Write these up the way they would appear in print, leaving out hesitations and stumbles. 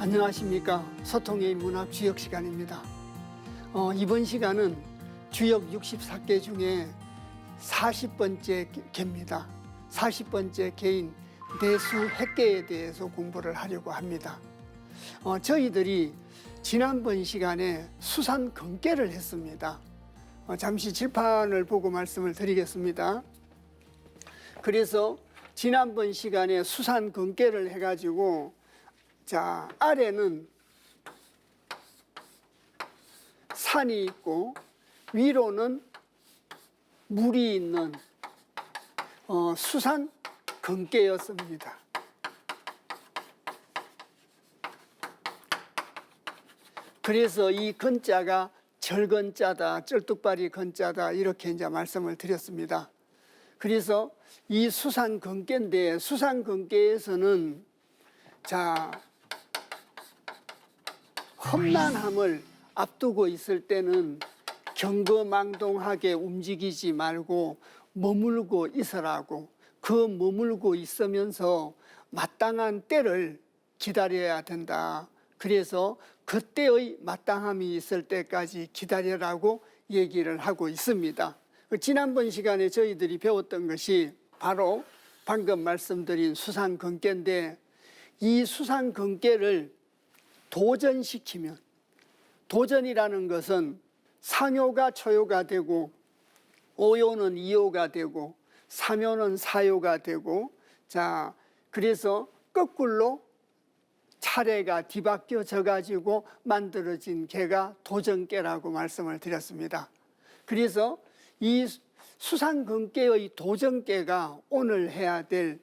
안녕하십니까. 소통의 문학 주역 시간입니다. 이번 시간은 주역 64개 중에 40번째 개입니다. 40번째 개인 내수 핵계에 대해서 공부를 하려고 합니다. 저희들이 지난번 시간에 수산근계를 했습니다. 잠시 칠판을 보고 말씀을 드리겠습니다. 그래서 지난번 시간에 수산근계를 해가지고 자, 아래는 산이 있고 위로는 물이 있는 수산근계였습니다. 그래서 이 근자가 절근자다, 쩔뚝발이 근자다 이렇게 이제 말씀을 드렸습니다. 그래서 이 수산근계인데 수산근계에서는 자, 험난함을 앞두고 있을 때는 경거망동하게 움직이지 말고 머물고 있으라고, 그 머물고 있으면서 마땅한 때를 기다려야 된다. 그래서 그때의 마땅함이 있을 때까지 기다려라고 얘기를 하고 있습니다. 지난번 시간에 저희들이 배웠던 것이 바로 방금 말씀드린 수산근계인데, 이 수산근계를 도전시키면, 도전이라는 것은 상요가 초요가 되고 오요는 이요가 되고 삼요는 사요가 되고, 자, 그래서 거꾸로 차례가 뒤바뀌어져 가지고 만들어진 계가 도전계라고 말씀을 드렸습니다. 그래서 이 수산근계의 도전계가 오늘 해야 될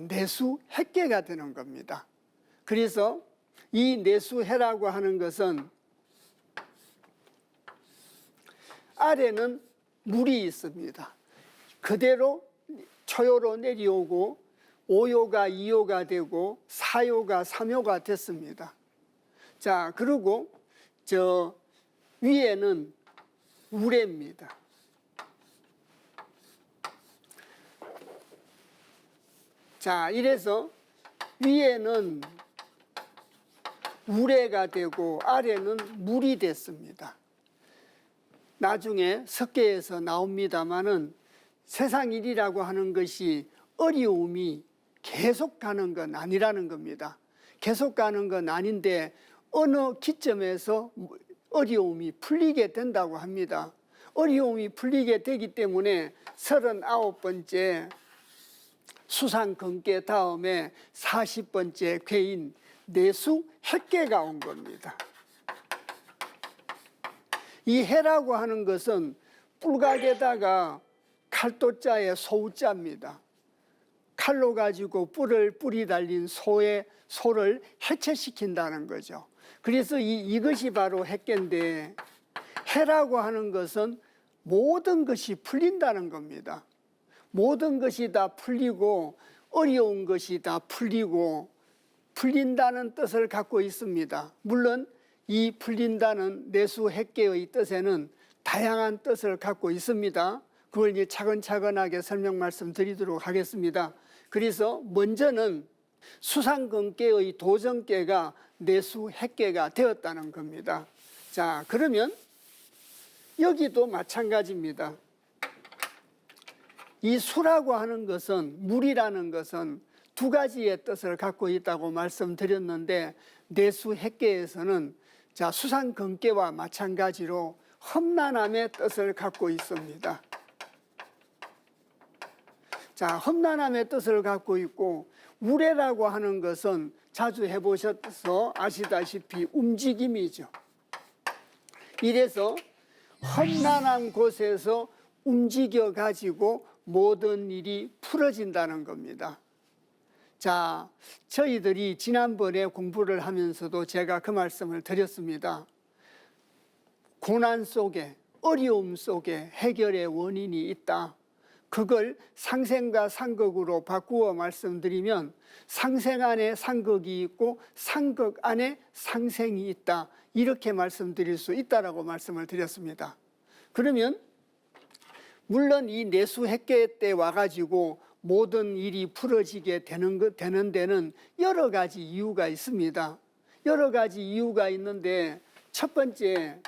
내수 핵계가 되는 겁니다. 그래서 이 내수해라고 하는 것은 아래는 물이 있습니다. 그대로 초요로 내려오고 오요가 이요가 되고 사요가 삼요가 됐습니다. 자, 그리고 저 위에는 우레입니다. 자, 이래서 위에는 우레가 되고 아래는 물이 됐습니다. 나중에 석계에서 나옵니다마는 세상 일이라고 하는 것이 어려움이 계속 가는 건 아니라는 겁니다. 계속 가는 건 아닌데 어느 기점에서 어려움이 풀리게 된다고 합니다. 어려움이 풀리게 되기 때문에 39번째 수산근계 다음에 40번째 괴인 내수 핵계가 온 겁니다. 이 해라고 하는 것은 뿔각에다가 칼도자에 소우자입니다. 칼로 가지고 뿔이 달린 소를 해체시킨다는 거죠. 그래서 이것이 바로 핵계인데, 해라고 하는 것은 모든 것이 풀린다는 겁니다. 모든 것이 다 풀리고 어려운 것이 다 풀리고 풀린다는 뜻을 갖고 있습니다. 물론 이 풀린다는 내수 핵계의 뜻에는 다양한 뜻을 갖고 있습니다. 그걸 이제 차근차근하게 설명 말씀드리도록 하겠습니다. 그래서 먼저는 수산근계의 도전계가 내수 핵계가 되었다는 겁니다. 자, 그러면 여기도 마찬가지입니다. 이 수라고 하는 것은, 물이라는 것은 두 가지의 뜻을 갖고 있다고 말씀드렸는데, 내수핵계에서는 자, 수상근계와 마찬가지로 험난함의 뜻을 갖고 있습니다. 자, 험난함의 뜻을 갖고 있고, 우레라고 하는 것은 자주 해보셔서 아시다시피 움직임이죠. 이래서 험난한 곳에서 움직여 가지고 모든 일이 풀어진다는 겁니다. 자, 저희들이 지난번에 공부를 하면서도 제가 그 말씀을 드렸습니다. 고난 속에, 어려움 속에 해결의 원인이 있다. 그걸 상생과 상극으로 바꾸어 말씀드리면, 상생 안에 상극이 있고 상극 안에 상생이 있다. 이렇게 말씀드릴 수 있다라고 말씀을 드렸습니다. 그러면 물론 이 내수핵계 때 와가지고 모든 일이 풀어지게 되는 데는 여러 가지 이유가 있습니다. 여러 가지 이유가 있는데, 첫 번째,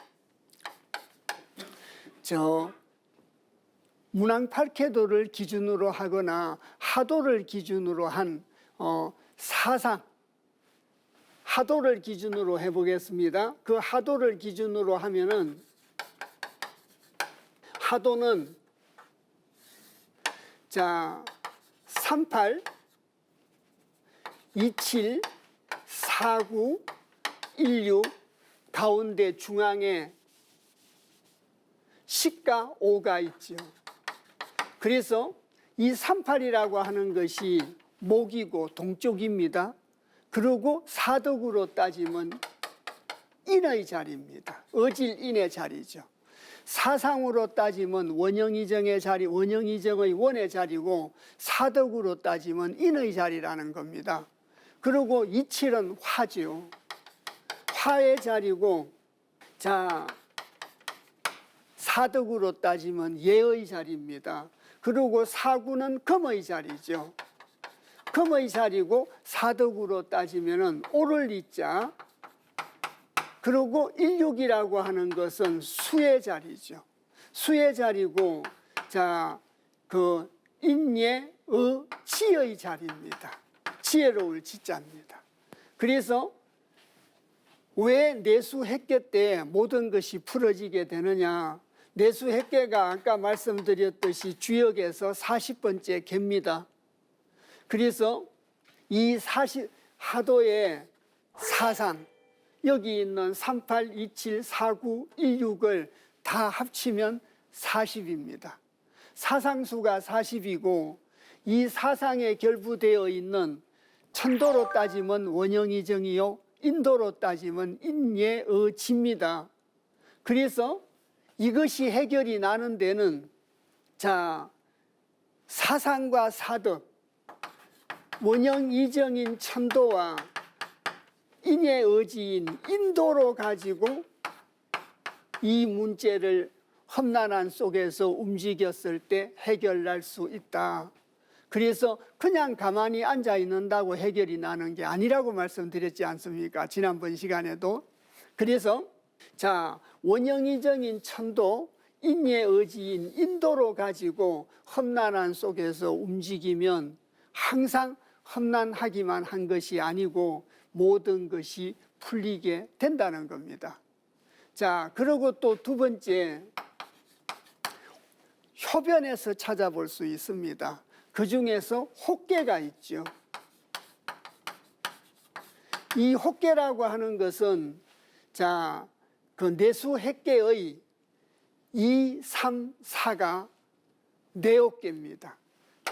문왕팔캐도를 기준으로 하거나 하도를 기준으로 한 사상, 하도를 기준으로 해보겠습니다. 그 하도를 기준으로 하면은, 하도는 자, 38, 27, 49, 16 가운데 중앙에 10과 5가 있죠. 그래서 이 38이라고 하는 것이 목이고 동쪽입니다. 그리고 사덕으로 따지면 인의 자리입니다. 어질인의 자리죠. 사상으로 따지면 원형이정의 자리, 원형이정의 원의 자리고, 사덕으로 따지면 인의 자리라는 겁니다. 그리고 27은 화죠. 화의 자리고, 자, 사덕으로 따지면 예의 자리입니다. 그리고 49는 금의 자리죠. 금의 자리고, 사덕으로 따지면은 오를 이자. 그리고 16이라고 하는 것은 수의 자리죠. 수의 자리고, 자, 그 인예의 지의 자리입니다. 지혜로울 지자입니다. 그래서 왜 내수핵계 때 모든 것이 풀어지게 되느냐? 내수핵계가 아까 말씀드렸듯이 주역에서 40번째 개입니다. 그래서 이 하도의 사상, 여기 있는 38, 27, 49, 16을 다 합치면 40입니다. 사상수가 40이고, 이 사상에 결부되어 있는 천도로 따지면 원형이정이요, 인도로 따지면 인예의지입니다. 그래서 이것이 해결이 나는 데는, 자, 사상과 사덕, 원형이정인 천도와 인예의지인 인도로 가지고 이 문제를 험난한 속에서 움직였을 때 해결할 수 있다. 그래서 그냥 가만히 앉아 있는다고 해결이 나는 게 아니라고 말씀드렸지 않습니까? 지난번 시간에도. 그래서 자, 원형이정인 천도, 인예의지인 인도로 가지고 험난한 속에서 움직이면 항상 험난하기만 한 것이 아니고 모든 것이 풀리게 된다는 겁니다. 자, 그리고 또 두 번째, 효변에서 찾아볼 수 있습니다. 그 중에서 혹계가 있죠. 이 혹계라고 하는 것은, 자, 그 내수핵계의 2, 3, 4가 내혹계입니다.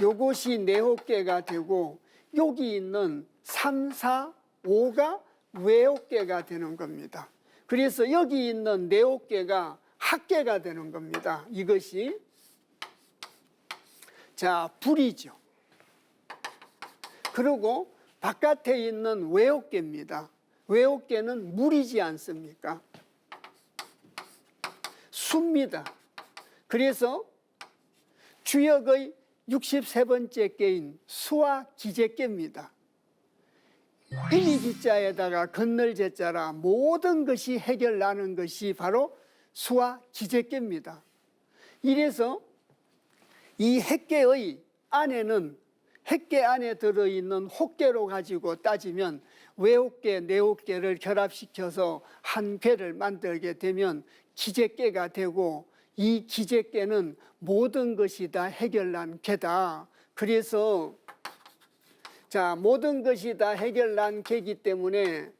요것이 내혹계가 되고, 여기 있는 3, 4, 5가 외혹계가 되는 겁니다. 그래서 여기 있는 내혹계가 합계가 되는 겁니다. 이것이, 자, 불이죠. 그리고 바깥에 있는 외혹계입니다. 외혹계는 물이지 않습니까? 수입니다. 그래서 주역의 63번째 계인 수와 기재계입니다. 이미기자에다가 건널제자라 모든 것이 해결나는 것이 바로 수와 기재계입니다. 이래서 이 핵계의 안에는 핵계 안에 들어있는 혹계로 가지고 따지면 외혹계, 내혹계를 결합시켜서 한 궤를 만들게 되면 기재계가 되고, 이 기재계는 모든 것이 다 해결난 궤다. 그래서 모든 것이 다 해결난 궤이기 때문에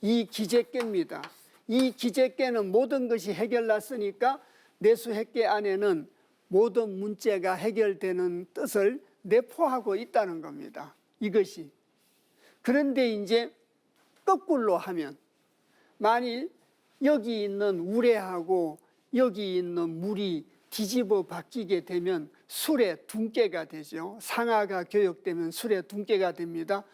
이 기재계입니다. 이 기재계는 모든 것이 해결났으니까 내수핵계 안에는 모든 문제가 해결되는 뜻을 내포하고 있다는 겁니다. 이것이. 그런데 이제 거꾸로 하면, 만일 여기 있는 우레하고 여기 있는 물이 뒤집어 바뀌게 되면 술의 둔께가 되죠. 상하가 교역되면 술의 둔께가 됩니다.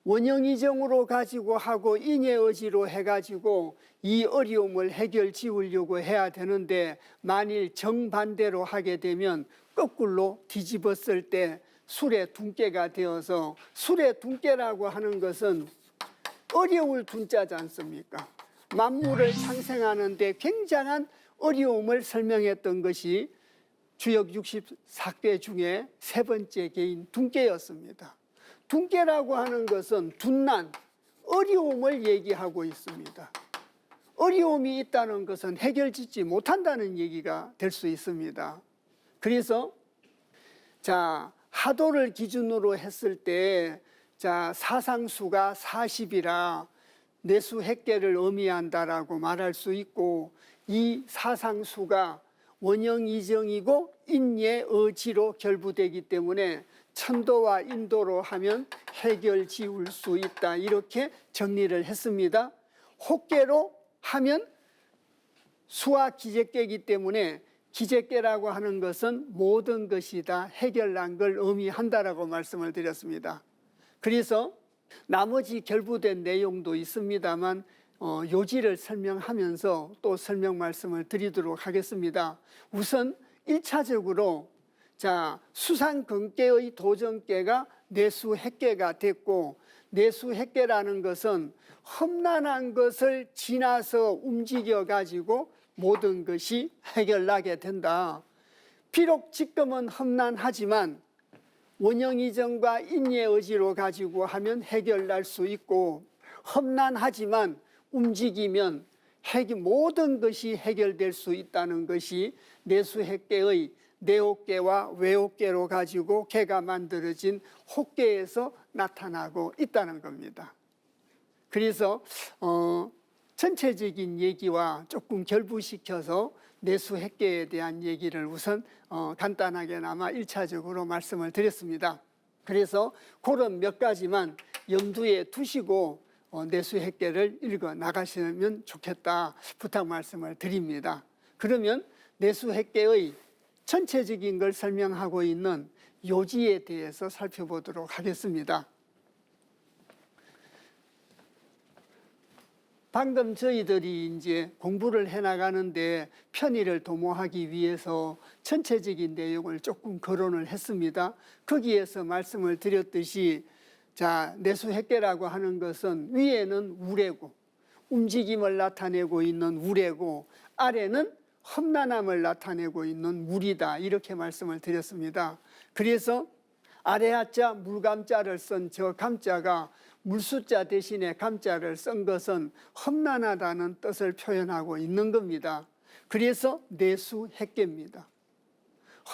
원형이정으로 가지고 하고 인예의지로 해가지고 이 어려움을 해결 지으려고 해야 되는데, 만일 정반대로 하게 되면 거꾸로 뒤집었을 때 술의 둔께가 되어서, 술의 둔께라고 하는 것은 어려울 둔자지 않습니까? 만물을 창생하는데 굉장한 어려움을 설명했던 것이 주역 64궤 중에 세 번째 궤인 둔께였습니다. 둔께라고 하는 것은 둔난, 어려움을 얘기하고 있습니다. 어려움이 있다는 것은 해결짓지 못한다는 얘기가 될 수 있습니다. 그래서 하도를 기준으로 했을 때 사상수가 40이라 내수핵계를 의미한다라고 말할 수 있고, 이 사상수가 원형이정이고 인예의지로 결부되기 때문에 천도와 인도로 하면 해결 지을 수 있다, 이렇게 정리를 했습니다. 혹계로 하면 수와 기재계이기 때문에 기재계라고 하는 것은 모든 것이 다 해결난 걸 의미한다라고 말씀을 드렸습니다. 그래서 나머지 결부된 내용도 있습니다만 요지를 설명하면서 또 설명 말씀을 드리도록 하겠습니다. 우선 1차적으로 수상근계의 도정계가 내수핵계가 됐고, 내수핵계라는 것은 험난한 것을 지나서 움직여 가지고 모든 것이 해결나게 된다. 비록 지금은 험난하지만 원형이정과 인예의지로 가지고 하면 해결날 수 있고, 험난하지만 움직이면 모든 것이 해결될 수 있다는 것이 내수핵계의 내혹계와 외혹계로 가지고 계가 만들어진 혹계에서 나타나고 있다는 겁니다. 그래서 전체적인 얘기와 조금 결부시켜서 내수핵계에 대한 얘기를 우선 간단하게나마 1차적으로 말씀을 드렸습니다. 그래서 그런 몇 가지만 염두에 두시고 내수핵계를 읽어 나가시면 좋겠다 부탁 말씀을 드립니다. 그러면 내수핵계의 전체적인 걸 설명하고 있는 요지에 대해서 살펴보도록 하겠습니다. 방금 저희들이 이제 공부를 해나가는데 편의를 도모하기 위해서 전체적인 내용을 조금 거론을 했습니다. 거기에서 말씀을 드렸듯이 내수핵계라고 하는 것은 위에는 우레고, 움직임을 나타내고 있는 우레고, 아래는 험난함을 나타내고 있는 물이다, 이렇게 말씀을 드렸습니다. 그래서 아래하자 물감자를 쓴 저 감자가 물수자 대신에 감자를 쓴 것은 험난하다는 뜻을 표현하고 있는 겁니다. 그래서 내수핵계입니다.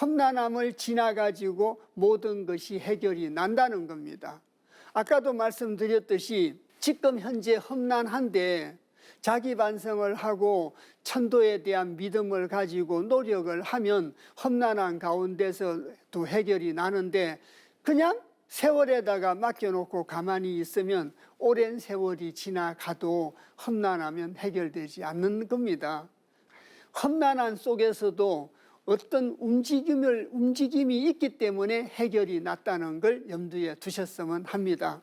험난함을 지나가지고 모든 것이 해결이 난다는 겁니다. 아까도 말씀드렸듯이 지금 현재 험난한데 자기 반성을 하고 천도에 대한 믿음을 가지고 노력을 하면 험난한 가운데서도 해결이 나는데, 그냥 세월에다가 맡겨놓고 가만히 있으면 오랜 세월이 지나가도 험난하면 해결되지 않는 겁니다. 험난한 속에서도 어떤 움직임이 있기 때문에 해결이 났다는 걸 염두에 두셨으면 합니다.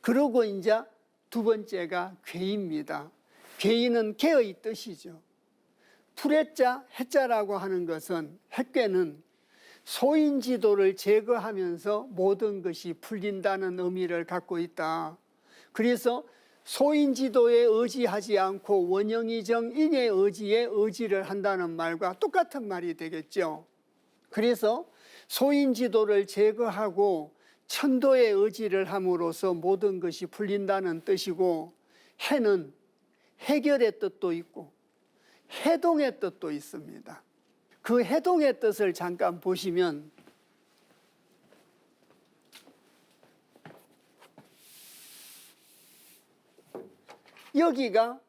그리고 이제 두 번째가 궤입니다. 궤는 개의 뜻이죠. 풀해자, 해자라고 하는 것은, 핵궤는 소인지도를 제거하면서 모든 것이 풀린다는 의미를 갖고 있다. 그래서 소인지도에 의지하지 않고 원형이정 인의 의지에 의지를 한다는 말과 똑같은 말이 되겠죠. 그래서 소인지도를 제거하고 천도에 의지를 함으로써 모든 것이 풀린다는 뜻이고, 해는 해결의 뜻도 있고 해동의 뜻도 있습니다. 그 해동의 뜻을 잠깐 보시면 여기가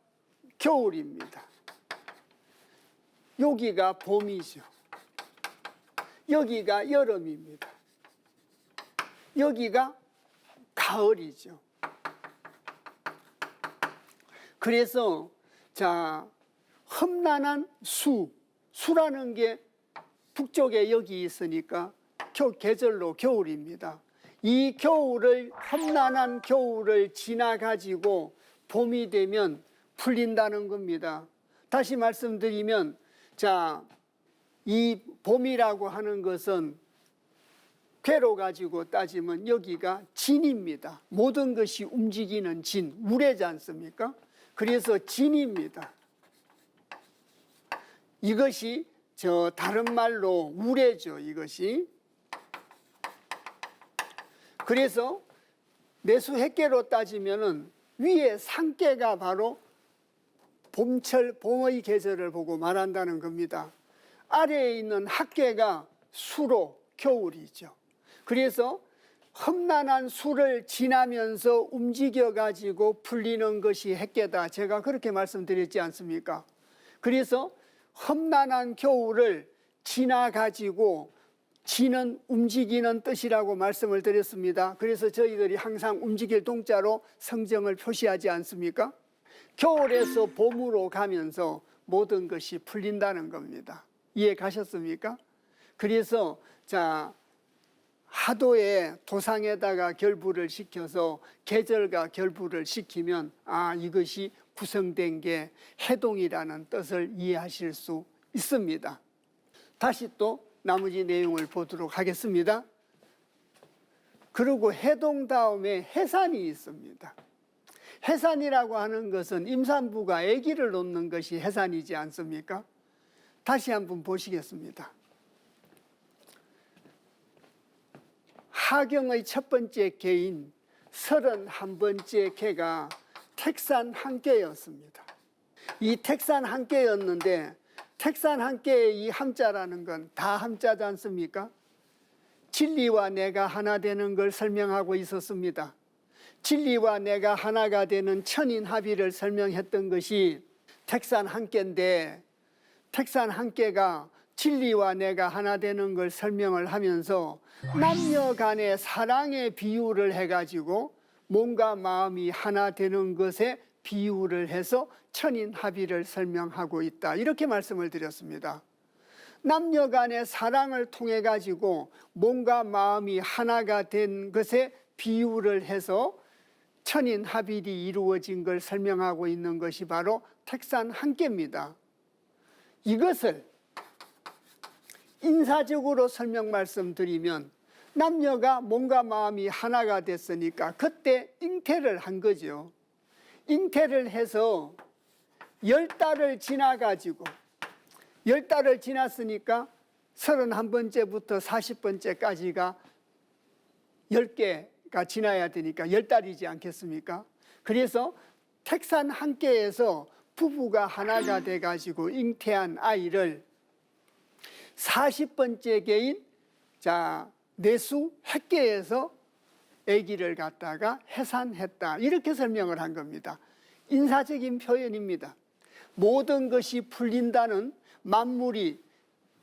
겨울입니다. 여기가 봄이죠. 여기가 여름입니다. 여기가 가을이죠. 그래서 자, 험난한 수라는 게 북쪽에 여기 있으니까 계절로 겨울입니다. 이 겨울을, 험난한 겨울을 지나가지고 봄이 되면 풀린다는 겁니다. 다시 말씀드리면, 자, 이 봄이라고 하는 것은 괴로 가지고 따지면 여기가 진입니다. 모든 것이 움직이는 진, 우레지 않습니까? 그래서 진입니다. 이것이 다른 말로 우레죠, 이것이. 그래서 내수획계로 따지면은 위에 상계가 바로 봄의 계절을 보고 말한다는 겁니다. 아래에 있는 학계가 수로 겨울이죠. 그래서 험난한 수를 지나면서 움직여 가지고 풀리는 것이 핵계다. 제가 그렇게 말씀드렸지 않습니까? 그래서 험난한 겨울을 지나 가지고 지는 움직이는 뜻이라고 말씀을 드렸습니다. 그래서 저희들이 항상 움직일 동자로 성정을 표시하지 않습니까? 겨울에서 봄으로 가면서 모든 것이 풀린다는 겁니다. 이해 가셨습니까? 그래서 자, 하도에 도상에다가 결부를 시켜서 계절과 결부를 시키면 이것이 구성된 게 해동이라는 뜻을 이해하실 수 있습니다. 다시 또 나머지 내용을 보도록 하겠습니다. 그리고 해동 다음에 해산이 있습니다. 해산이라고 하는 것은 임산부가 아기를 놓는 것이 해산이지 않습니까? 다시 한번 보시겠습니다. 하경의 첫 번째 개인 31번째 개가 택산 한 개였습니다. 이 택산 한 개였는데, 택산 한 개의 이 함자라는 건 다 함자지 않습니까? 진리와 내가 하나 되는 걸 설명하고 있었습니다. 진리와 내가 하나가 되는 천인합의를 설명했던 것이 택산 한 개인데, 택산 한 개가 진리와 내가 하나 되는 걸 설명을 하면서 남녀 간의 사랑의 비유를 해가지고 몸과 마음이 하나 되는 것에 비유를 해서 천인합의를 설명하고 있다. 이렇게 말씀을 드렸습니다. 남녀 간의 사랑을 통해 가지고 몸과 마음이 하나가 된 것에 비유를 해서 천인합의이 이루어진 걸 설명하고 있는 것이 바로 택산 한 개입니다. 이것을 인사적으로 설명 말씀드리면, 남녀가 몸과 마음이 하나가 됐으니까 그때 잉태를 한 거죠. 잉태를 해서 10달을 지나가지고, 10달을 지났으니까 31번째부터 40번째까지가 10개가 지나야 되니까 10달이지 않겠습니까? 그래서 택산 한 개에서 부부가 하나가 돼가지고 잉태한 아이를 40번째 개인 내수 핵계에서 아기를 갖다가 해산했다. 이렇게 설명을 한 겁니다. 인사적인 표현입니다. 모든 것이 풀린다는, 만물이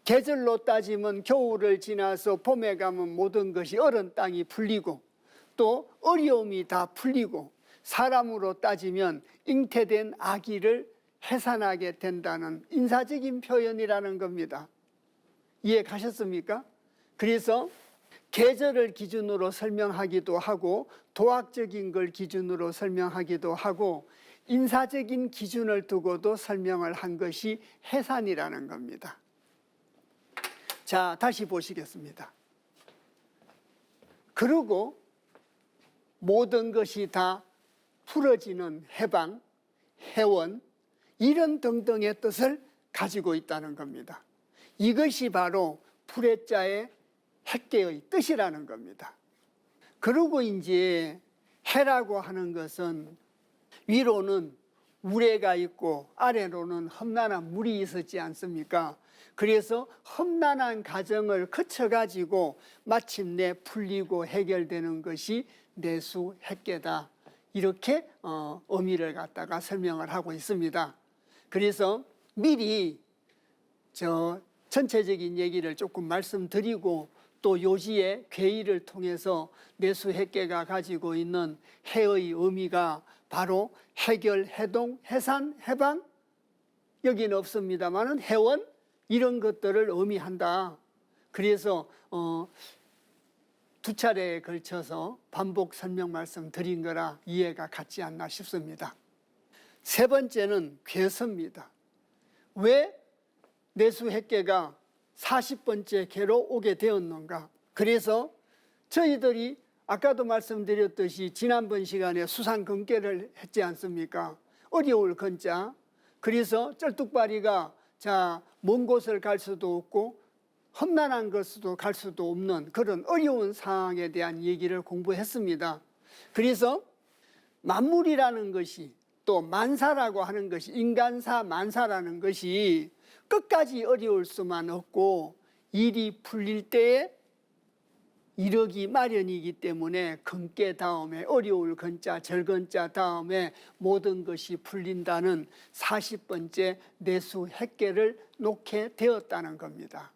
계절로 따지면 겨울을 지나서 봄에 가면 모든 것이 얼은 땅이 풀리고, 또 어려움이 다 풀리고, 사람으로 따지면 잉태된 아기를 해산하게 된다는 인사적인 표현이라는 겁니다. 이해 가셨습니까? 그래서 계절을 기준으로 설명하기도 하고, 도학적인 걸 기준으로 설명하기도 하고, 인사적인 기준을 두고도 설명을 한 것이 해산이라는 겁니다. 자, 다시 보시겠습니다. 그리고 모든 것이 다 풀어지는 해방, 해원 이런 등등의 뜻을 가지고 있다는 겁니다. 이것이 바로 불해자의 핵계의 뜻이라는 겁니다. 그리고 이제 해라고 하는 것은 위로는 우레가 있고 아래로는 험난한 물이 있었지 않습니까? 그래서 험난한 과정을 거쳐가지고 마침내 풀리고 해결되는 것이 내수핵계다. 이렇게 의미를 갖다가 설명을 하고 있습니다. 그래서 미리 전체적인 얘기를 조금 말씀드리고 또 요지의 괴의를 통해서 내수핵계가 가지고 있는 해의 의미가 바로 해결, 해동, 해산, 해방 여기는 없습니다만은 해원 이런 것들을 의미한다. 그래서 두 차례에 걸쳐서 반복 설명 말씀 드린 거라 이해가 갔지 않나 싶습니다. 세 번째는 괴서입니다. 왜 내수핵계가 40번째 개로 오게 되었는가? 그래서 저희들이 아까도 말씀드렸듯이 지난번 시간에 수상근계를 했지 않습니까? 어려울 건자. 그래서 쩔뚝발이가 먼 곳을 갈 수도 없고 험난한 곳으로 갈 수도 없는 그런 어려운 상황에 대한 얘기를 공부했습니다. 그래서 만물이라는 것이 또 만사라고 하는 것이 인간사 만사라는 것이 끝까지 어려울 수만 없고 일이 풀릴 때에 이르기 마련이기 때문에 근깨 다음에 어려울 근자 절근자 다음에 모든 것이 풀린다는 40번째 내수핵계를 놓게 되었다는 겁니다.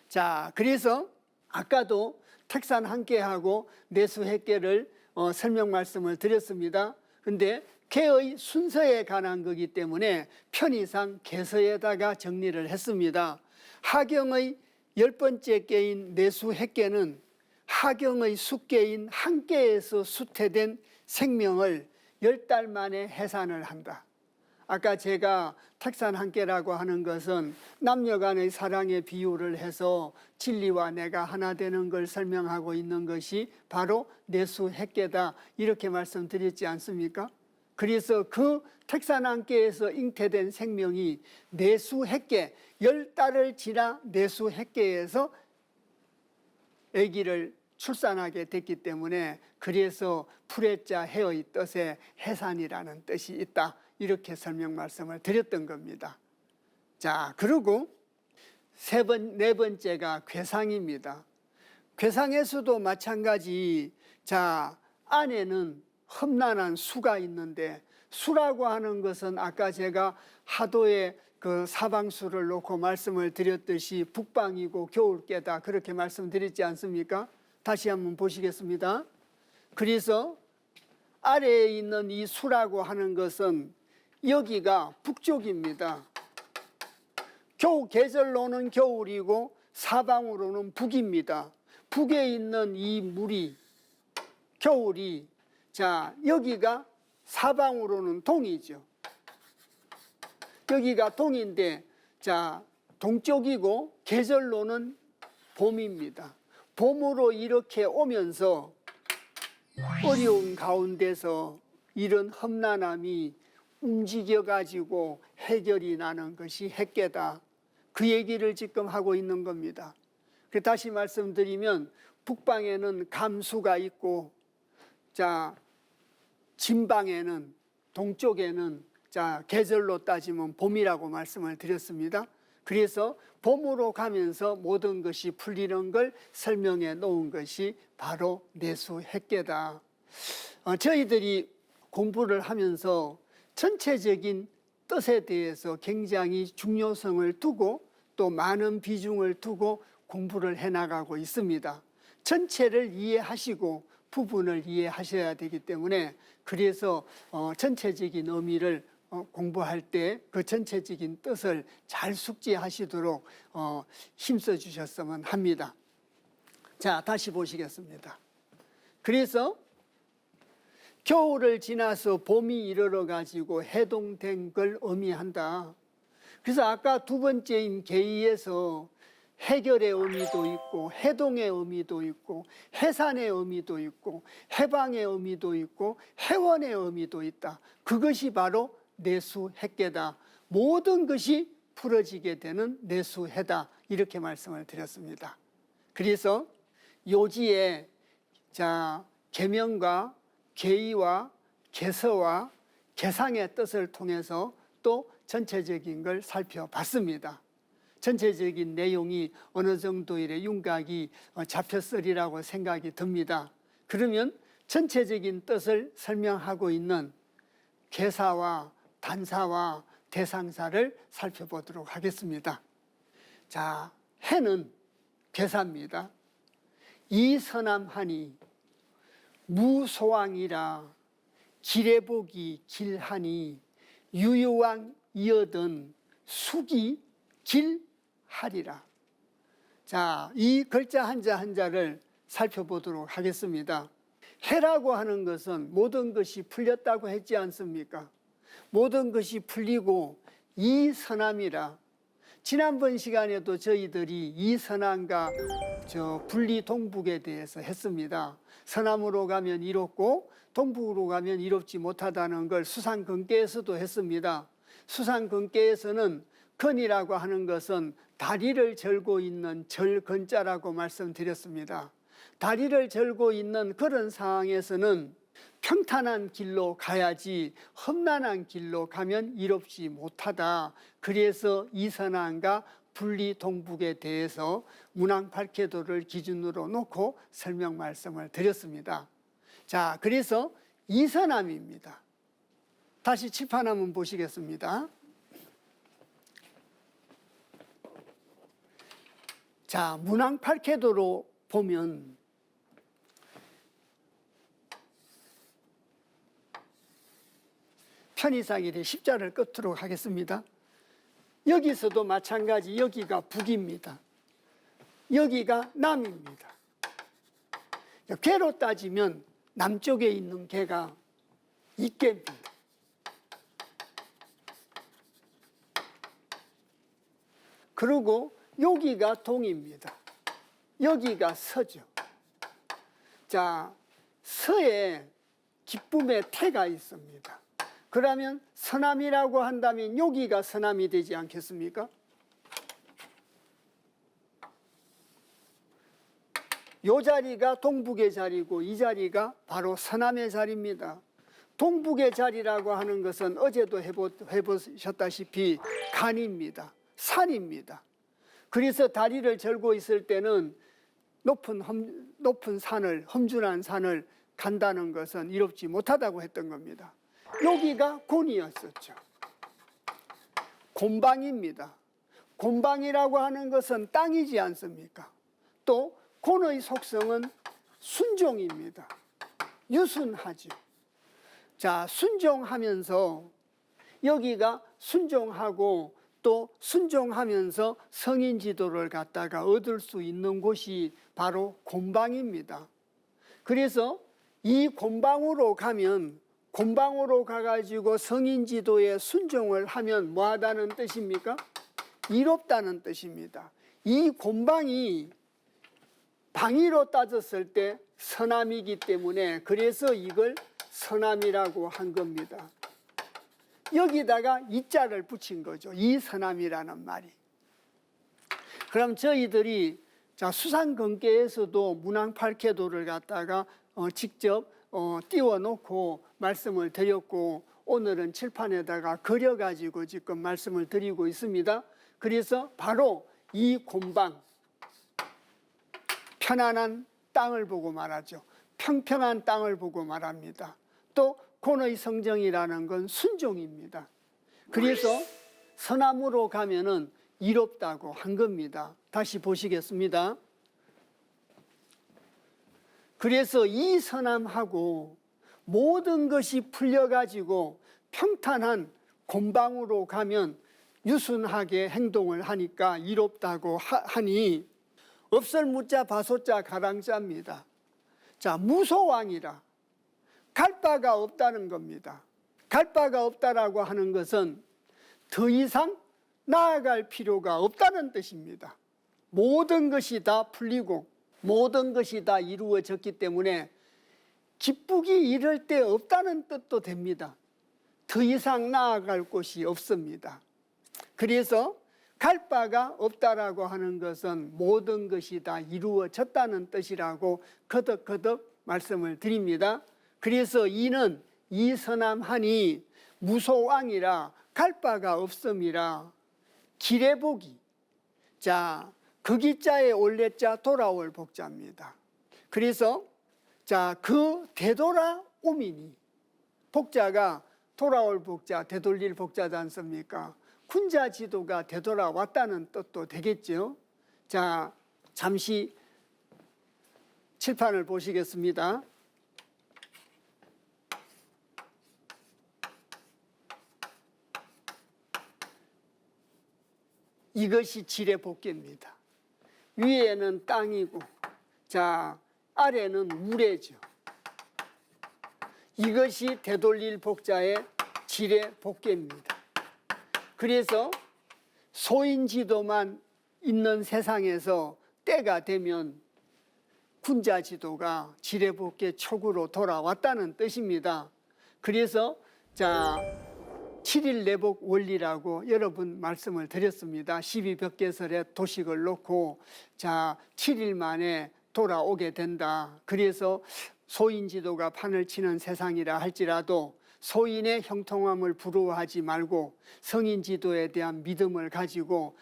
자, 그래서 아까도 택산 한계하고 내수핵계를 설명 말씀을 드렸습니다. 근데 개의 순서에 관한 거기 때문에 편의상 개서에다가 정리를 했습니다. 하경의 10번째 개인 내수핵계는 하경의 숙계인 한 개에서 수태된 생명을 10달 만에 해산을 한다. 아까 제가 택산 한계라고 하는 것은 남녀 간의 사랑의 비유를 해서 진리와 내가 하나 되는 걸 설명하고 있는 것이 바로 내수핵계다 이렇게 말씀드렸지 않습니까? 그래서 그 택산 한계에서 잉태된 생명이 내수핵계 10달을 지나 내수핵계에서 아기를 출산하게 됐기 때문에 그래서 풀해자 해의 뜻에 해산이라는 뜻이 있다. 이렇게 설명 말씀을 드렸던 겁니다. 자, 그리고 네 번째가 괴상입니다. 괴상에서도 마찬가지 안에는 험난한 수가 있는데 수라고 하는 것은 아까 제가 하도의 그 사방수를 놓고 말씀을 드렸듯이 북방이고 겨울께다 그렇게 말씀드렸지 않습니까? 다시 한번 보시겠습니다. 그래서 아래에 있는 이 수라고 하는 것은 여기가 북쪽입니다. 계절로는 겨울이고 사방으로는 북입니다. 북에 있는 이 물이 겨울이 여기가 사방으로는 동이죠. 여기가 동인데 동쪽이고 계절로는 봄입니다. 봄으로 이렇게 오면서 어려운 가운데서 이런 험난함이 움직여가지고 해결이 나는 것이 핵계다. 그 얘기를 지금 하고 있는 겁니다. 다시 말씀드리면 북방에는 감수가 있고 진방에는 동쪽에는 계절로 따지면 봄이라고 말씀을 드렸습니다. 그래서 봄으로 가면서 모든 것이 풀리는 걸 설명해 놓은 것이 바로 내수핵계다. 저희들이 공부를 하면서 전체적인 뜻에 대해서 굉장히 중요성을 두고 또 많은 비중을 두고 공부를 해나가고 있습니다. 전체를 이해하시고 부분을 이해하셔야 되기 때문에 그래서 전체적인 의미를 공부할 때 그 전체적인 뜻을 잘 숙지하시도록 힘써 주셨으면 합니다. 자, 다시 보시겠습니다. 그래서 겨울을 지나서 봄이 이르러 가지고 해동된 걸 의미한다. 그래서 아까 두 번째인 계의에서 해결의 의미도 있고 해동의 의미도 있고 해산의 의미도 있고 해방의 의미도 있고 해원의 의미도 있다. 그것이 바로 내수해계다. 모든 것이 풀어지게 되는 내수해다. 이렇게 말씀을 드렸습니다. 그래서 요지에 계명과 계의와 계서와 계상의 뜻을 통해서 또 전체적인 걸 살펴봤습니다. 전체적인 내용이 어느 정도의 윤곽이 잡혔으리라고 생각이 듭니다. 그러면 전체적인 뜻을 설명하고 있는 계사와 단사와 대상사를 살펴보도록 하겠습니다. 자, 해는 계사입니다. 이선암하니 무소왕이라 길에보기 길하니 유유왕 이어든 숙이 길하리라. 자, 이 글자 한자 한자를 살펴보도록 하겠습니다. 해라고 하는 것은 모든 것이 풀렸다고 했지 않습니까? 모든 것이 풀리고 이선암이라. 지난번 시간에도 저희들이 이선암과 분리 동북에 대해서 했습니다. 서남으로 가면 이롭고 동북으로 가면 이롭지 못하다는 걸 수상근계에서도 했습니다. 수상근계에서는 근이라고 하는 것은 다리를 절고 있는 절근자라고 말씀드렸습니다. 다리를 절고 있는 그런 상황에서는 평탄한 길로 가야지 험난한 길로 가면 이롭지 못하다. 그래서 이선암과 분리 동북에 대해서 문왕팔계도를 기준으로 놓고 설명 말씀을 드렸습니다. 자, 그래서 이선암입니다. 다시 칠판 한번 보시겠습니다. 자, 문왕팔계도로 보면 편의상일의 십자를 끝으로 하겠습니다. 여기서도 마찬가지 여기가 북입니다. 여기가 남입니다. 개로 따지면 남쪽에 있는 개가 이개입니다. 그리고 여기가 동입니다. 여기가 서죠. 자, 서에 기쁨의 태가 있습니다. 그러면 서남이라고 한다면 여기가 서남이 되지 않겠습니까? 이 자리가 동북의 자리고 이 자리가 바로 서남의 자리입니다. 동북의 자리라고 하는 것은 어제도 해보셨다시피 간입니다. 산입니다. 그래서 다리를 절고 있을 때는 높은 산을, 험준한 산을 간다는 것은 이롭지 못하다고 했던 겁니다. 여기가 곤이었었죠. 곤방입니다. 곤방이라고 하는 것은 땅이지 않습니까? 또 곤의 속성은 순종입니다. 유순하죠. 자, 순종하면서 여기가 순종하고 또 순종하면서 성인 지도를 갖다가 얻을 수 있는 곳이 바로 곤방입니다. 그래서 이 곤방으로 가면 곤방으로 가가지고 성인 지도에 순종을 하면 뭐하다는 뜻입니까? 이롭다는 뜻입니다. 이 곤방이 방위로 따졌을 때 서남이기 때문에 그래서 이걸 서남이라고 한 겁니다. 여기다가 이자를 붙인 거죠. 이 서남이라는 말이. 그럼 저희들이 수상근계에서도 문왕팔계도를 갖다가 직접 띄워놓고 말씀을 드렸고 오늘은 칠판에다가 그려가지고 지금 말씀을 드리고 있습니다. 그래서 바로 이 곤방, 편안한 땅을 보고 말하죠. 평평한 땅을 보고 말합니다. 또 곤의 성정이라는 건 순종입니다. 그래서 서남으로 가면은 이롭다고 한 겁니다. 다시 보시겠습니다. 그래서 이 서남하고 모든 것이 풀려가지고 평탄한 곤방으로 가면 유순하게 행동을 하니까 이롭다고 하니 없을 무자 바소자 가랑자입니다. 자, 무소왕이라 갈 바가 없다는 겁니다. 갈 바가 없다라고 하는 것은 더 이상 나아갈 필요가 없다는 뜻입니다. 모든 것이 다 풀리고 모든 것이 다 이루어졌기 때문에 기쁘기 이를 데 없다는 뜻도 됩니다. 더 이상 나아갈 곳이 없습니다. 그래서 갈 바가 없다라고 하는 것은 모든 것이 다 이루어졌다는 뜻이라고 거듭거듭 말씀을 드립니다. 그래서 이는 이서남하니 무소왕이라 갈 바가 없음이라 길에 보기. 자, 그 기자에 올레자 돌아올 복자입니다. 그래서 자, 그 되돌아오미니 복자가 돌아올 복자, 되돌릴 복자지 않습니까? 군자지도가 되돌아왔다는 뜻도 되겠죠. 자, 잠시 칠판을 보시겠습니다. 이것이 질의 복개입니다. 위에는 땅이고, 자, 아래는 우레죠. 이것이 되돌릴 복자의 질의 복개입니다. 그래서 소인지도만 있는 세상에서 때가 되면 군자지도가 질의 복개 촉으로 돌아왔다는 뜻입니다. 그래서 자, 7일 내복 원리라고 여러 번 말씀을 드렸습니다. 12벽계설에 도식을 놓고 자, 7일 만에 돌아오게 된다. 그래서 소인지도가 판을 치는 세상이라 할지라도 소인의 형통함을 부러워하지 말고 성인지도에 대한 믿음을 가지고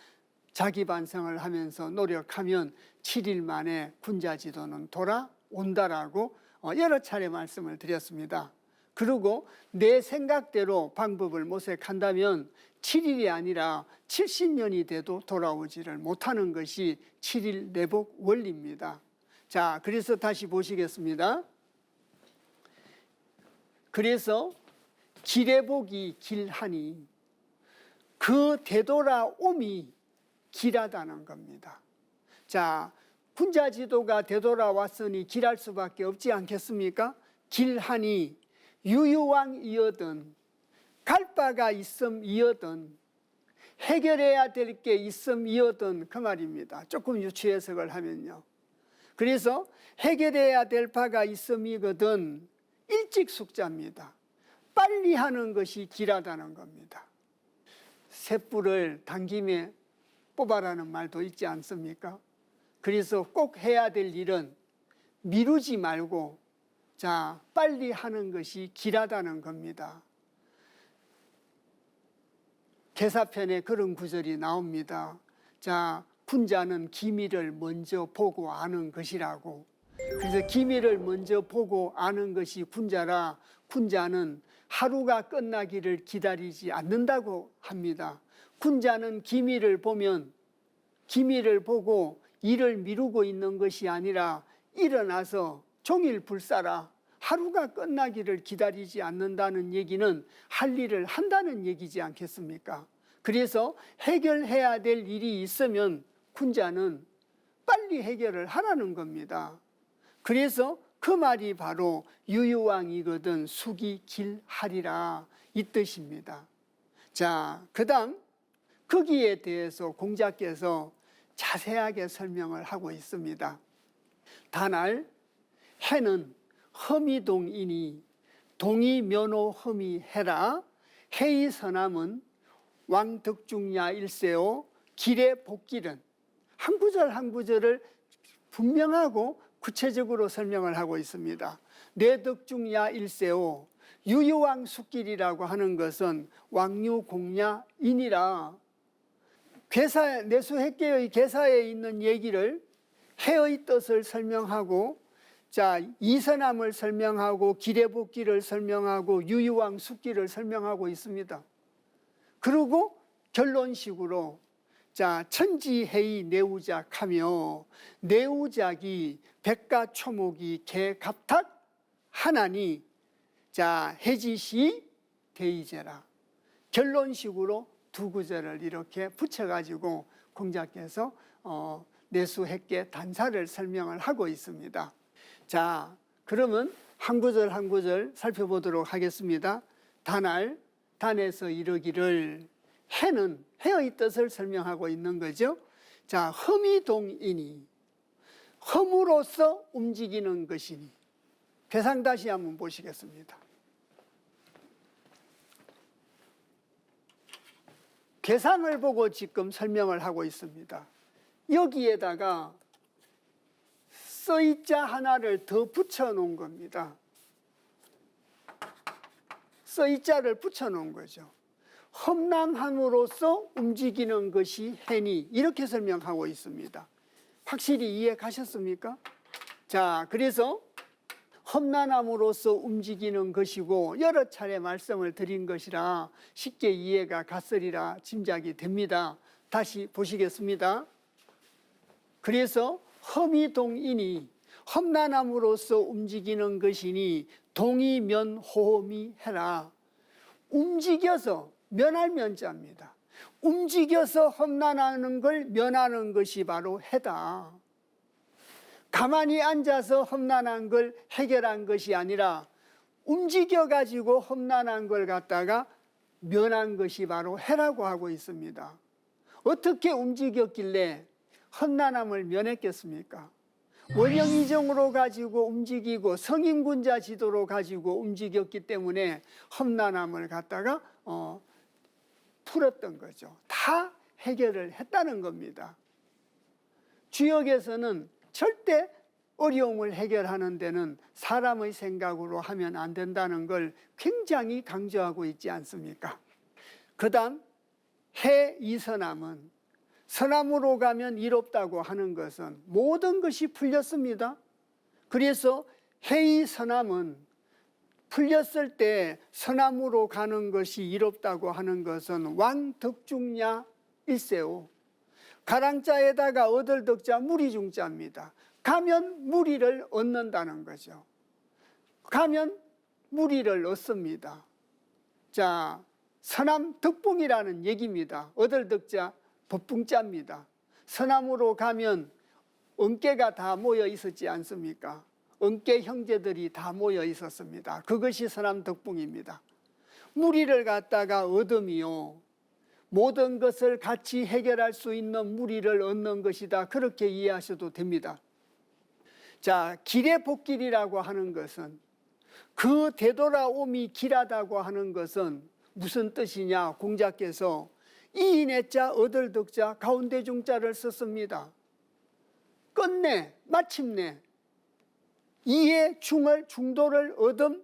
자기 반성을 하면서 노력하면 7일 만에 군자지도는 돌아온다라고 여러 차례 말씀을 드렸습니다. 그리고 내 생각대로 방법을 모색한다면 7일이 아니라 70년이 돼도 돌아오지를 못하는 것이 7일 내복 원리입니다. 자, 그래서 다시 보시겠습니다. 그래서 길에 복이 길하니 그 되돌아옴이 길하다는 겁니다. 자, 군자지도가 되돌아왔으니 길할 수밖에 없지 않겠습니까? 길하니 유유왕이어든 갈 바가 있음이어든 해결해야 될 게 있음이어든 그 말입니다. 조금 유추 해석을 하면요. 그래서 해결해야 될 바가 있음이거든 일찍숙자입니다. 빨리 하는 것이 길하다는 겁니다. 쇳불을 당김에 뽑아라는 말도 있지 않습니까? 그래서 꼭 해야 될 일은 미루지 말고 자, 빨리 하는 것이 길하다는 겁니다. 계사편에 그런 구절이 나옵니다. 자, 군자는 기미를 먼저 보고 아는 것이라고. 그래서 기미를 먼저 보고 아는 것이 군자라 군자는 하루가 끝나기를 기다리지 않는다고 합니다. 군자는 기미를 보면 기미를 보고 일을 미루고 있는 것이 아니라 일어나서 종일 불사라 하루가 끝나기를 기다리지 않는다는 얘기는 할 일을 한다는 얘기지 않겠습니까? 그래서 해결해야 될 일이 있으면 군자는 빨리 해결을 하라는 겁니다. 그래서 그 말이 바로 유유왕이거든 숙이 길하리라 이 뜻입니다. 자, 그 다음 거기에 대해서 공자께서 자세하게 설명을 하고 있습니다. 다날 해는 허미동이니 동이 면호 허미해라 해의 서남은 왕덕중야 일세오 길의 복길은 한 구절 한 구절을 분명하고 구체적으로 설명을 하고 있습니다. 내덕중야 일세오 유유왕 숙길이라고 하는 것은 왕유공야인이라 괴사 내수획계의 괴사에 있는 얘기를 해의 뜻을 설명하고 자, 이서남을 설명하고 길의 복길을 설명하고 유유왕 숙길을 설명하고 있습니다. 그리고 결론식으로 자, 천지해의 내우작하며 내우작이 백가초목이 개갑탁 하나니 자, 해지시 대이제라. 결론식으로 두 구절을 이렇게 붙여가지고 공자께서 내수획계 단사를 설명을 하고 있습니다. 자, 그러면 한 구절 한 구절 살펴보도록 하겠습니다. 다날, 단에서 이르기를 해는 해의 뜻을 설명하고 있는 거죠. 자, 험이 동이니 험으로써 움직이는 것이니. 괴상 다시 한번 보시겠습니다. 괴상을 보고 지금 설명을 하고 있습니다. 여기에다가 써이자 하나를 더 붙여 놓은 겁니다. 써이자를 붙여 놓은 거죠. 험난함으로써 움직이는 것이 해니, 이렇게 설명하고 있습니다. 확실히 이해 가셨습니까? 자, 그래서 험난함으로써 움직이는 것이고 여러 차례 말씀을 드린 것이라 쉽게 이해가 갔으리라 짐작이 됩니다. 다시 보시겠습니다. 그래서 험이 동이니 험난함으로써 움직이는 것이니 동이 면 호험이 해라. 움직여서, 면할 면자입니다. 움직여서 험난하는 걸 면하는 것이 바로 해다. 가만히 앉아서 험난한 걸 해결한 것이 아니라 움직여가지고 험난한 걸 갖다가 면한 것이 바로 해라고 하고 있습니다. 어떻게 움직였길래 험난함을 면했겠습니까? 원형이정으로 가지고 움직이고 성인군자 지도로 가지고 움직였기 때문에 험난함을 갖다가 풀었던 거죠. 다 해결을 했다는 겁니다. 주역에서는 절대 어려움을 해결하는 데는 사람의 생각으로 하면 안 된다는 걸 굉장히 강조하고 있지 않습니까? 그 다음 해 이선함은 선함으로 가면 이롭다고 하는 것은 모든 것이 풀렸습니다. 그래서 해이 선함은 풀렸을 때 선함으로 가는 것이 이롭다고 하는 것은 왕덕중야 일세오. 가랑자에다가 얻을 덕자 무리중자입니다. 가면 무리를 얻는다는 거죠. 가면 무리를 얻습니다. 자, 선함 덕봉이라는 얘기입니다. 얻을 덕자 법붕자입니다. 선함으로 가면 은깨가 다 모여 있었지 않습니까? 은깨 형제들이 다 모여 있었습니다. 그것이 선함 덕봉입니다. 무리를 갖다가 얻음이요, 모든 것을 같이 해결할 수 있는 무리를 얻는 것이다. 그렇게 이해하셔도 됩니다. 자, 길의 복길이라고 하는 것은, 그 되돌아옴이 길하다고 하는 것은 무슨 뜻이냐? 공자께서 이인해자 얻을 덕자 가운데 중자를 썼습니다. 끝내, 마침내 이의 중을 중도를 얻음이요.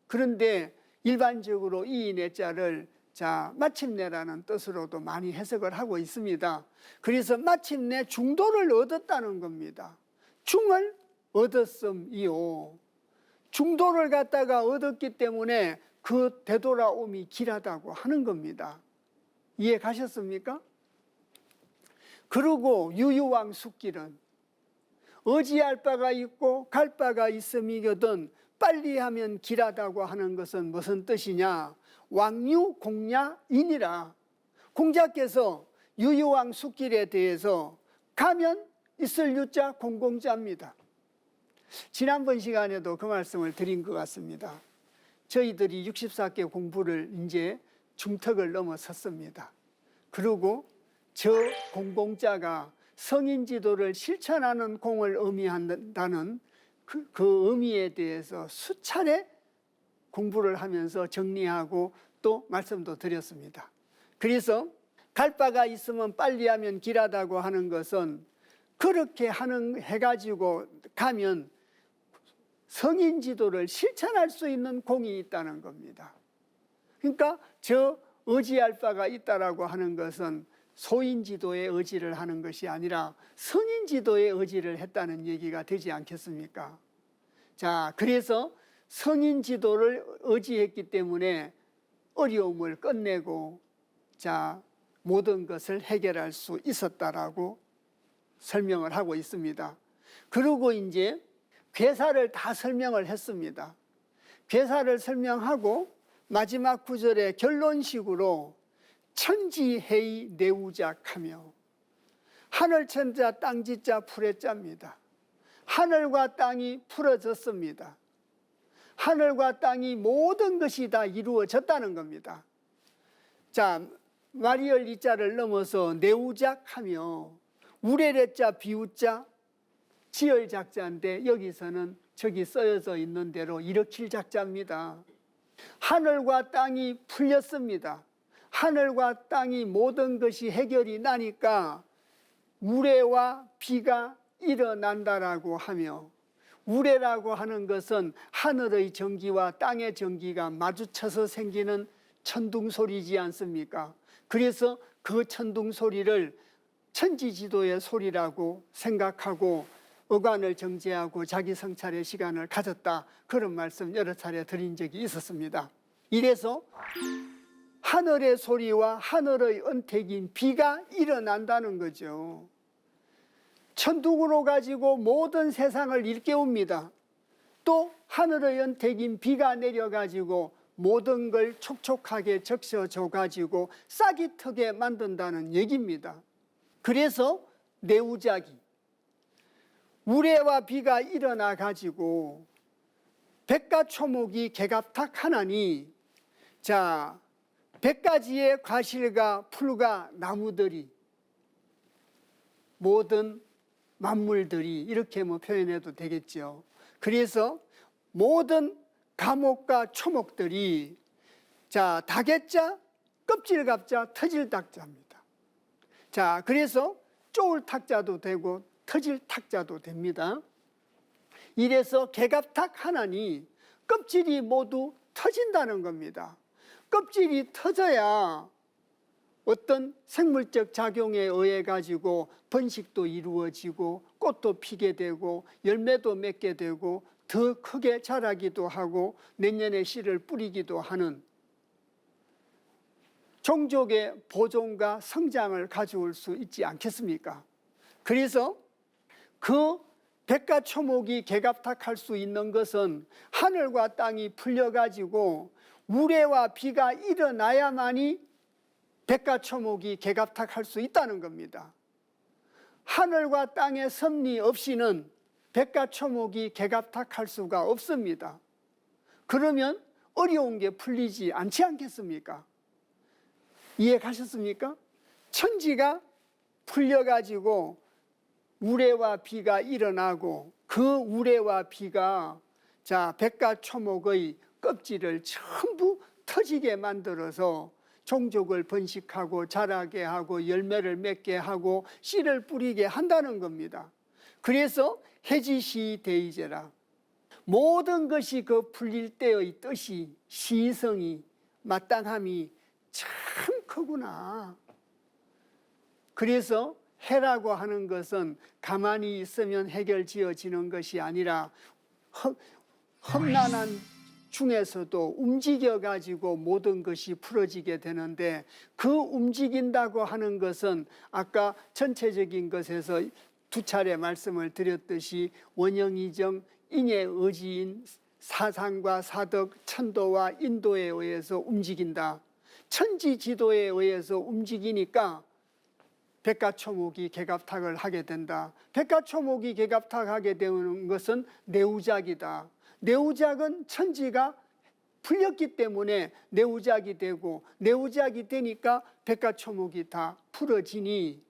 그런데 일반적으로 이인해자를 자, 마침내라는 뜻으로도 많이 해석을 하고 있습니다. 그래서 마침내 중도를 얻었다는 겁니다. 중을 얻었음이요. 중도를 갖다가 얻었기 때문에 그 되돌아옴이 길하다고 하는 겁니다. 이해 가셨습니까? 그리고 유유왕 숫길은 어지할 바가 있고 갈 바가 있음이거든 빨리 하면 길하다고 하는 것은 무슨 뜻이냐? 왕유 공야인이라. 공자께서 유유왕 숫길에 대해서 가면 있을 유자 공공자입니다. 지난번 시간에도 그 말씀을 드린 것 같습니다. 저희들이 64개 공부를 이제 중턱을 넘어섰습니다. 그리고 저 공공자가 성인 지도를 실천하는 공을 의미한다는 그 의미에 대해서 수차례 공부를 하면서 정리하고 또 말씀도 드렸습니다. 그래서 갈 바가 있으면 빨리 하면 길하다고 하는 것은 그렇게 해가지고 가면 성인 지도를 실천할 수 있는 공이 있다는 겁니다. 그러니까 저 의지할 바가 있다라고 하는 것은 소인 지도에 의지를 하는 것이 아니라 성인 지도에 의지를 했다는 얘기가 되지 않겠습니까? 자, 그래서 성인 지도를 의지했기 때문에 어려움을 끝내고 자, 모든 것을 해결할 수 있었다라고 설명을 하고 있습니다. 그리고 이제 괴사를 다 설명을 했습니다. 괴사를 설명하고 마지막 구절에 결론식으로 천지해이 내우작하며, 하늘천자 땅지자 풀의자입니다. 하늘과 땅이 풀어졌습니다. 하늘과 땅이 모든 것이 다 이루어졌다는 겁니다. 자, 마리얼 이자를 넘어서 내우작하며 우레레자 비우자 지을 작자인데 여기서는 저기 쓰여져 있는 대로 일으킬 작자입니다. 하늘과 땅이 풀렸습니다. 하늘과 땅이 모든 것이 해결이 나니까 우레와 비가 일어난다라고 하며, 우레라고 하는 것은 하늘의 전기와 땅의 전기가 마주쳐서 생기는 천둥 소리지 않습니까? 그래서 그 천둥 소리를 천지지도의 소리라고 생각하고 어관을 정제하고 자기 성찰의 시간을 가졌다, 그런 말씀 여러 차례 드린 적이 있었습니다. 이래서 하늘의 소리와 하늘의 은택인 비가 일어난다는 거죠. 천둥으로 가지고 모든 세상을 일깨웁니다. 또 하늘의 은택인 비가 내려가지고 모든 걸 촉촉하게 적셔줘 가지고 싹이 트게 만든다는 얘기입니다. 그래서 내우작이 우레와 비가 일어나 가지고 백과 초목이 개갑탁하나니, 자 100가지의 과실과 풀과 나무들이, 모든 만물들이, 이렇게 표현해도 되겠죠. 그래서 모든 가목과 초목들이, 자 다개자 껍질갑자 터질탁자입니다. 자 그래서 쪼울탁자도 되고 터질탁자도 됩니다. 이래서 개갑탁 하나니 껍질이 모두 터진다는 겁니다. 껍질이 터져야 어떤 생물적 작용에 의해 가지고 번식도 이루어지고 꽃도 피게 되고 열매도 맺게 되고 더 크게 자라기도 하고 내년에 씨를 뿌리기도 하는 종족의 보존과 성장을 가져올 수 있지 않겠습니까? 그래서 그 백과 초목이 개갑탁할 수 있는 것은 하늘과 땅이 풀려가지고 우레와 비가 일어나야만이 백과 초목이 개갑탁할 수 있다는 겁니다. 하늘과 땅의 섭리 없이는 백과 초목이 개갑탁할 수가 없습니다. 그러면 어려운 게 풀리지 않지 않겠습니까? 이해 가셨습니까? 천지가 풀려가지고 우레와 비가 일어나고 그 우레와 비가 자 백과 초목의 껍질을 전부 터지게 만들어서 종족을 번식하고 자라게 하고 열매를 맺게 하고 씨를 뿌리게 한다는 겁니다. 그래서 해지시 대이제라, 모든 것이 그 풀릴 때의 뜻이, 시성이, 마땅함이 참 크구나. 그래서 해라고 하는 것은 가만히 있으면 해결지어지는 것이 아니라 험난한 중에서도 움직여가지고 모든 것이 풀어지게 되는데, 그 움직인다고 하는 것은 아까 전체적인 것에서 두 차례 말씀을 드렸듯이 원형이정 인예의지인 사상과 사덕, 천도와 인도에 의해서 움직인다. 천지지도에 의해서 움직이니까 백과초목이 개갑탁을 하게 된다. 백과초목이 개갑탁하게 되는 것은 내우작이다. 내우작은 천지가 풀렸기 때문에 내우작이 되고, 내우작이 되니까 백과초목이 다 풀어지니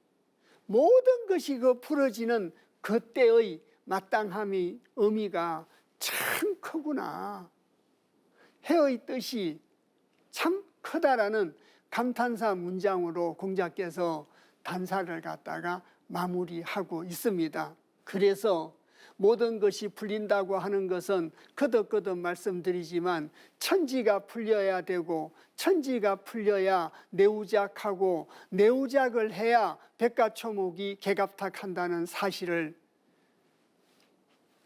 모든 것이 그 풀어지는 그때의 마땅함이, 의미가 참 크구나. 해의 뜻이 참 크다라는 감탄사 문장으로 공자께서 단사를 갖다가 마무리하고 있습니다. 그래서 모든 것이 풀린다고 하는 것은 거듭거듭 말씀드리지만 천지가 풀려야 되고, 천지가 풀려야 내우작하고, 내우작을 해야 백과초목이 개갑탁한다는 사실을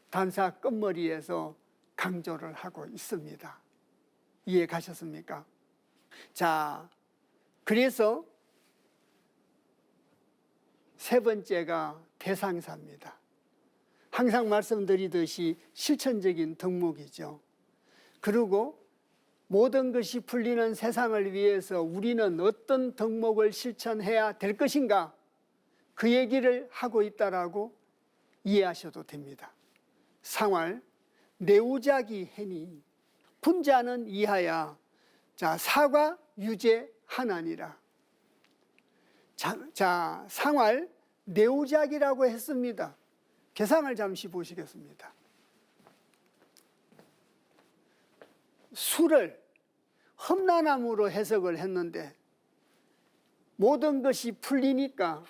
단사 끝머리에서 강조를 하고 있습니다. 이해 가셨습니까? 자, 그래서 세 번째가 대상사입니다. 항상 말씀드리듯이 실천적인 덕목이죠. 그리고 모든 것이 풀리는 세상을 위해서 우리는 어떤 덕목을 실천해야 될 것인가, 그 얘기를 하고 있다라고 이해하셔도 됩니다. 상활 내우작이 해니 분자는 이하야. 자, 사과 유제 하나니라. 자, 상활 내우작이라고 했습니다. 계상을 잠시 보시겠습니다. 수를 험난함으로 해석을 했는데 모든 것이 풀리니까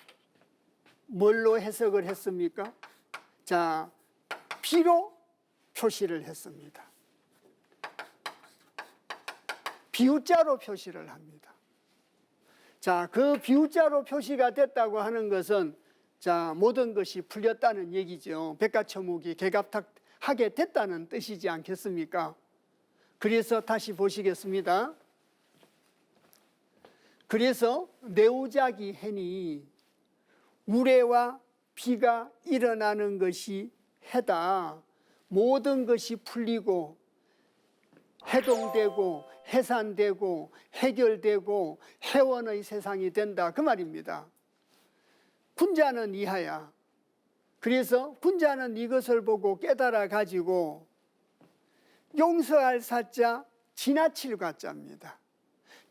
뭘로 해석을 했습니까? 자, 비로 표시를 했습니다. 비우자로 표시를 합니다. 자, 그 비우자로 표시가 됐다고 하는 것은 자, 모든 것이 풀렸다는 얘기죠. 백가처목이 개갑탁하게 됐다는 뜻이지 않겠습니까? 그래서 다시 보시겠습니다. 그래서 내우작이 해니 우레와 비가 일어나는 것이 해다. 모든 것이 풀리고 해동되고 해산되고 해결되고 해원의 세상이 된다. 그 말입니다. 군자는 이하야. 그래서 군자는 이것을 보고 깨달아 가지고 용서할 사자 지나칠 과자입니다.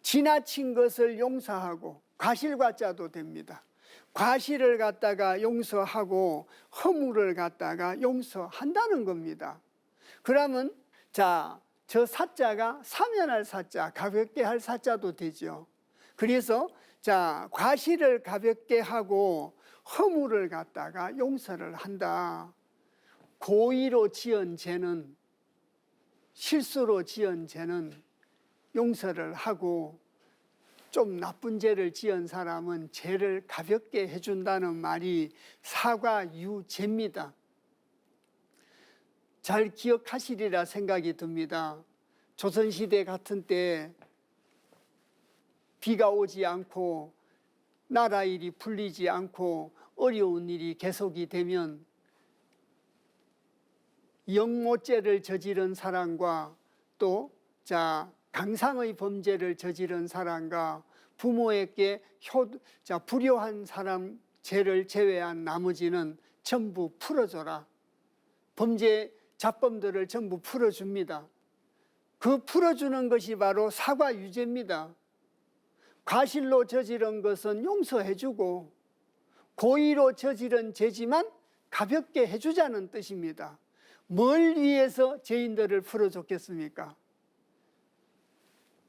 지나친 것을 용서하고 과실과자도 됩니다. 과실을 갖다가 용서하고 허물을 갖다가 용서한다는 겁니다. 그러면 자, 저 사자가 사면할 사자, 가볍게 할 사자도 되죠. 그래서 자, 과실을 가볍게 하고 허물을 갖다가 용서를 한다. 고의로 지은 죄는, 실수로 지은 죄는 용서를 하고 좀 나쁜 죄를 지은 사람은 죄를 가볍게 해준다는 말이 사과유죄입니다. 잘 기억하시리라 생각이 듭니다. 조선시대 같은 때 비가 오지 않고 나라 일이 풀리지 않고 어려운 일이 계속이 되면 영모죄를 저지른 사람과 또 강상의 범죄를 저지른 사람과 부모에게 불효한 사람 죄를 제외한 나머지는 전부 풀어줘라. 범죄 잡범들을 전부 풀어줍니다. 그 풀어주는 것이 바로 사과유죄입니다. 과실로 저지른 것은 용서해주고 고의로 저지른 죄지만 가볍게 해주자는 뜻입니다. 뭘 위해서 죄인들을 풀어줬겠습니까?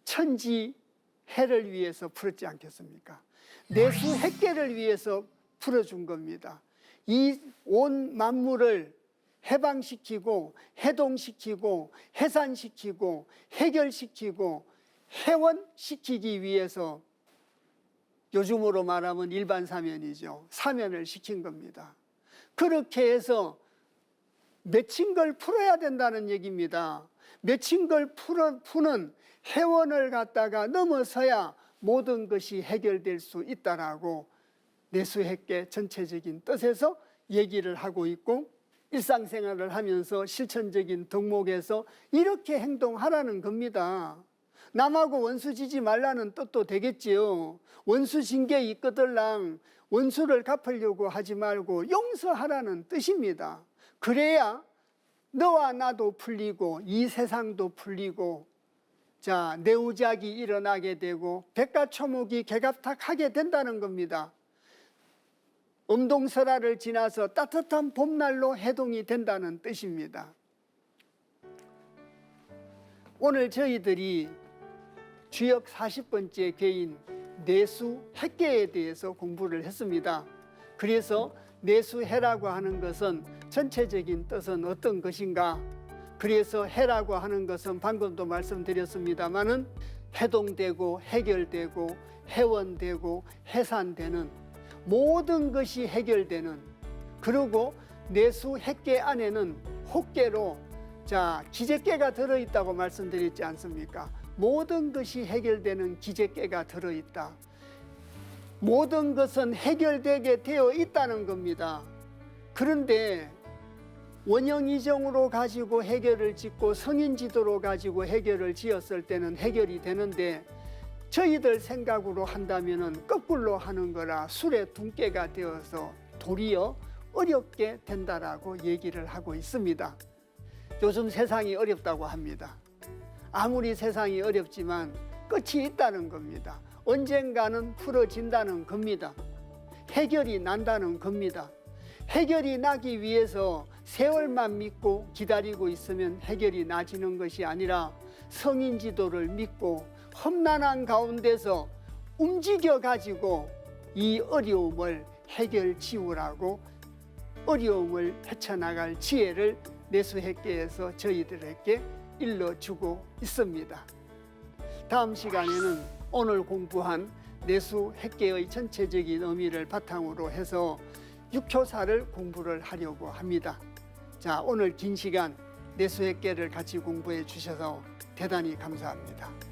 천지 해를 위해서 풀었지 않겠습니까? 내수 핵계를 위해서 풀어준 겁니다. 이 온 만물을 해방시키고 해동시키고 해산시키고 해결시키고 해원시키기 위해서 요즘으로 말하면 일반 사면이죠. 사면을 시킨 겁니다. 그렇게 해서 맺힌 걸 풀어야 된다는 얘기입니다. 맺힌 걸 푸는 해원을 갖다가 넘어서야 모든 것이 해결될 수 있다라고 내수핵계 전체적인 뜻에서 얘기를 하고 있고 일상생활을 하면서 실천적인 덕목에서 이렇게 행동하라는 겁니다. 남하고 원수 지지 말라는 뜻도 되겠지요. 원수 진 게 있거들랑 원수를 갚으려고 하지 말고 용서하라는 뜻입니다. 그래야 너와 나도 풀리고 이 세상도 풀리고 자, 내우작이 일어나게 되고 백가초목이 개갑탁하게 된다는 겁니다. 음동설화를 지나서 따뜻한 봄날로 해동이 된다는 뜻입니다. 오늘 저희들이 주역 40번째 괴인 내수핵계에 대해서 공부를 했습니다. 그래서 내수해라고 하는 것은 전체적인 뜻은 어떤 것인가? 그래서 해라고 하는 것은 방금도 말씀드렸습니다마는 해동되고 해결되고 해원되고 해산되는 모든 것이 해결되는, 그리고 내수핵계 안에는 혹계로 기재계가 들어있다고 말씀드렸지 않습니까? 모든 것이 해결되는 기재계가 들어있다. 모든 것은 해결되게 되어 있다는 겁니다. 그런데 원형이정으로 가지고 해결을 짓고 성인지도로 가지고 해결을 지었을 때는 해결이 되는데 저희들 생각으로 한다면 거꾸로 하는 거라 술의 둔깨가 되어서 도리어 어렵게 된다라고 얘기를 하고 있습니다. 요즘 세상이 어렵다고 합니다. 아무리 세상이 어렵지만 끝이 있다는 겁니다. 언젠가는 풀어진다는 겁니다. 해결이 난다는 겁니다. 해결이 나기 위해서 세월만 믿고 기다리고 있으면 해결이 나지는 것이 아니라 성인 지도를 믿고 험난한 가운데서 움직여 가지고 이 어려움을 해결 지우라고 어려움을 헤쳐나갈 지혜를 내수회계에서 저희들에게 일러주고 있습니다. 다음 시간에는 오늘 공부한 내수회계의 전체적인 의미를 바탕으로 해서 육효사를 공부를 하려고 합니다. 자, 오늘 긴 시간 내수회계를 같이 공부해 주셔서 대단히 감사합니다.